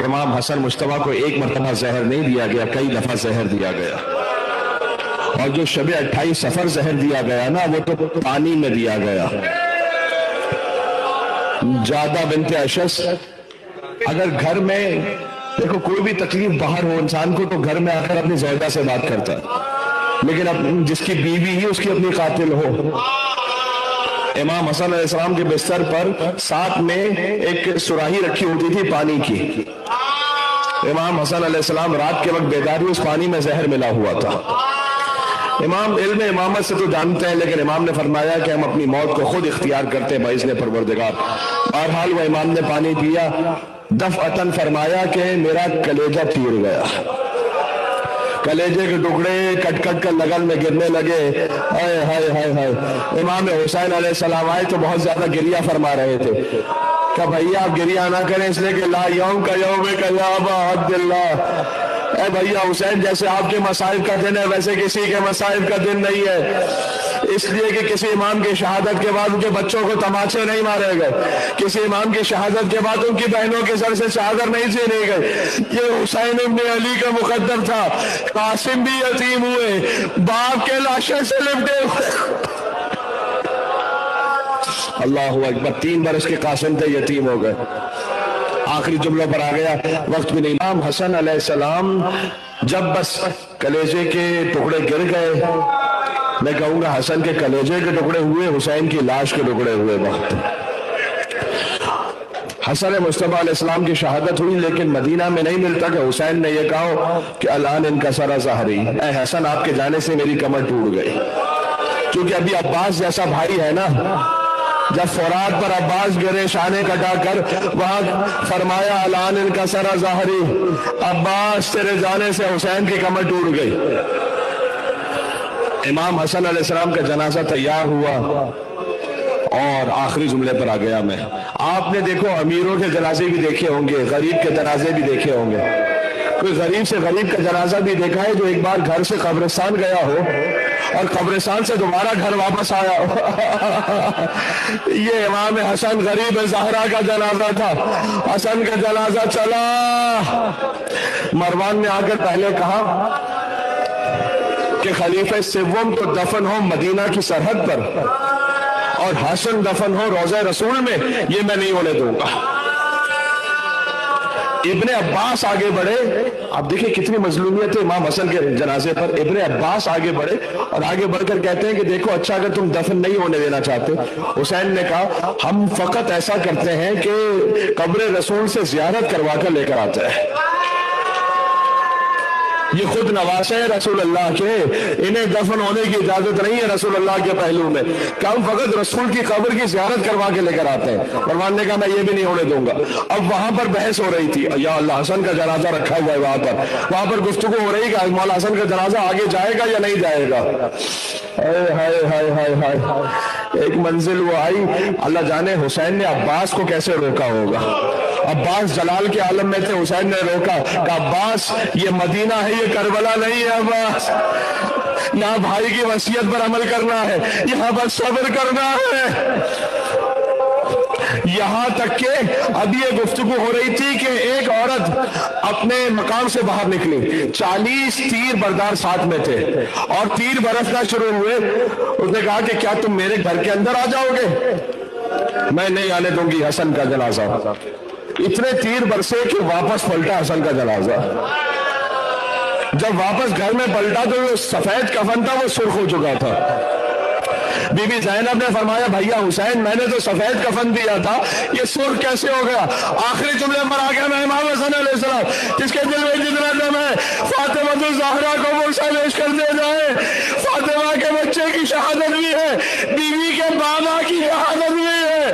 امام حسن مجتبیٰ کو ایک مرتبہ زہر نہیں دیا گیا، کئی دفعہ زہر دیا گیا، اور جو شب 28 سفر زہر دیا گیا نا وہ تو پانی میں دیا گیا۔ جادہ بنت اشس اگر گھر میں دیکھو کوئی بھی تکلیف باہر ہو انسان کو تو گھر میں آ کر اپنی زوجہ سے بات کرتا ہے، لیکن جس کی بیوی ہی اس کی اپنی قاتل ہو۔ امام حسن علیہ السلام کے بستر پر ساتھ میں ایک سراہی رکھی ہوتی تھی پانی کی۔ امام حسن علیہ السلام رات کے وقت بیداری اس پانی میں زہر ملا ہوا تھا۔ امام علم امامت سے تو جانتے ہیں، لیکن امام نے فرمایا کہ ہم اپنی موت کو خود اختیار کرتے ہیں باذن پروردگار۔ بہرحال وہ امام نے پانی پیا، دفعتاً فرمایا کہ میرا کلیجہ پھیر گیا، کلیجے کے ٹکڑے کٹ کٹ کر لگن میں گرنے لگے۔ ہائے ہائے ہائے ہائے۔ امام حسین علیہ السلام آئے تو بہت زیادہ گریہ فرما رہے تھے کہ بھیا آپ گریہ نہ کریں، اس لیے کہ لا یوم کا یوم قیامہ عبد اللہ، اے بھیا حسین جیسے آپ کے مصائب کا دن ہے ویسے کسی کے مصائب کا دن نہیں ہے، اس لیے کہ کسی امام کی شہادت کے بعد ان کے بچوں کو تماچے نہیں مارے گئے، کسی امام کی شہادت کے بعد ان کی بہنوں کے سر سے چادر نہیں چھینی گئی۔ یہ حسین ابن علی کا مقدر تھا۔ قاسم بھی یتیم ہوئے، باپ کے لاشے سے لپٹے ہوئے۔ اللہ اکبر، 3 برس کے قاسم تھے، یتیم ہو گئے۔ آخری جملوں پر آ گیا، وقت بھی نہیں۔ امام حسن علیہ السلام جب بس کلیجے کے ٹکڑے گر گئے، میں کہوں گا حسن کے کلیجے کے ٹکڑے ہوئے، حسین کی لاش کے ٹکڑے ہوئے وقت۔ حسن مصطفیٰ علیہ السلام کی شہادت ہوئی، لیکن مدینہ میں نہیں ملتا کہ حسین نے یہ کہا کہ الان انکسر ظہری، اے حسن آپ کے جانے سے میری کمر ٹوٹ گئی، کیونکہ ابھی عباس جیسا بھائی ہے نا، جب فرات پر عباس گرے شانے کٹا کر، وہاں فرمایا الان انکسر ظہری، عباس تیرے جانے سے حسین کی کمر ٹوٹ گئی۔ امام حسن علیہ السلام کا جنازہ تیار ہوا اور آخری جملے پر آ گیا میں۔ آپ نے دیکھو امیروں کے جنازے بھی دیکھے ہوں گے، غریب کے جنازے بھی دیکھے ہوں گے، کوئی غریب سے غریب کا جنازہ بھی دیکھا ہے جو ایک بار گھر سے قبرستان گیا ہو اور قبرستان سے دوبارہ گھر واپس آیا ہو؟ یہ امام حسن غریب زہرا کا جنازہ تھا۔ حسن کا جنازہ چلا، مروان نے آ کر پہلے کہا کہ خلیفہ سوم تو دفن ہو مدینہ کی سرحد پر اور حسن دفن ہو روضہ رسول میں، یہ میں نہیں ہونے دوں گا۔ ابن عباس آگے بڑھے، آپ دیکھیں کتنی مظلومیت ہے امام حسن کے جنازے پر۔ ابن عباس آگے بڑھے اور آگے بڑھ کر کہتے ہیں کہ دیکھو اچھا اگر تم دفن نہیں ہونے دینا چاہتے، حسین نے کہا ہم فقط ایسا کرتے ہیں کہ قبر رسول سے زیارت کروا کر لے کر آتے ہیں، یہ خود نواسے ہیں رسول اللہ کے، انہیں دفن ہونے کی اجازت نہیں ہے رسول اللہ کے پہلو میں، کہ ہم فقط رسول کی قبر کی زیارت کروا کے لے کر آتے ہیں۔ مروان نے کہا میں یہ بھی نہیں ہونے دوں گا۔ اب وہاں پر بحث ہو رہی تھی، یا اللہ حسن کا جنازہ رکھا ہوا ہے وہاں پر گفتگو ہو رہی کہ مولا حسن کا جنازہ آگے جائے گا یا نہیں جائے گا۔ ہائے ہائے ہائے ہائے، ایک منزل وہ آئی، اللہ جانے حسین نے عباس کو کیسے روکا ہوگا۔ عباس جلال کے عالم میں تھے، حسین نے روکا کہ عباس یہ مدینہ ہے، یہ کربلا نہیں ہے عباس، یہاں بھائی کی وصیت پر عمل کرنا ہے، یہاں پر صبر کرنا ہے۔ یہاں تک کہ اب یہ گفتگو ہو رہی تھی کہ ایک عورت اپنے مقام سے باہر نکلی، 40 تیر بردار ساتھ میں تھے اور تیر برسنا شروع ہوئے۔ اس نے کہا کہ کیا تم میرے گھر کے اندر آ جاؤ گے؟ میں نہیں آنے دوں گی حسن کا جنازہ۔ اتنے تیر برسے کہ واپس پلٹا حسن کا جنازہ۔ جب واپس گھر میں پلٹا تو وہ سفید کفن تھا، وہ سرخ ہو چکا تھا۔ بی بی زینب نے فرمایا بھیا حسین میں نے تو سفید کفن دیا تھا، یہ سرخ کیسے ہو گیا؟ آخری جملے پر آ گیا میں امام حسن علیہ السلام جس کے دل میں جتنا دم ہے، فاطمہ الزہرا کو مرسل پیش کر دیا جائے۔ فاطمہ کے بچے کی شہادت بھی ہے، بیوی کے بابا کی شہادت بھی ہے،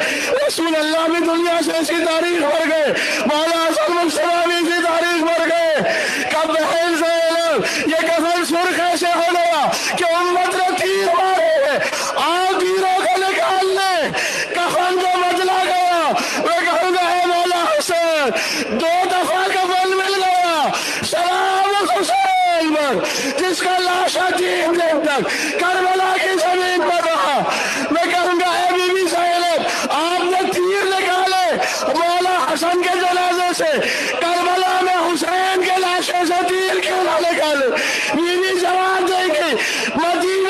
رسول اللہ بھی دنیا سے اس کی تاریخ بھر گئے، مولا حسن مصطفیٰ بھی اس کی تاریخ بھر گئے۔ کب بہن زینب یہ کفن سرخ ایسے ہو گیا کہ امت نے تیر مارے ہیں، آپ تیروں کو نکال لیں، کفن کو بدلا گیا۔ میں کہوں گا اے مولا حسین 2 دفعہ کفن مل گیا، سلام حسین پر جس کا لاشا 3 دن تک کربلا کی زمین پر رہا۔ میں کہوں گا اے بی بی زینب آپ نے تیر نکالے مولا حسن کے جنازے سے، کربلا گل میری جواب دے گی مدینہ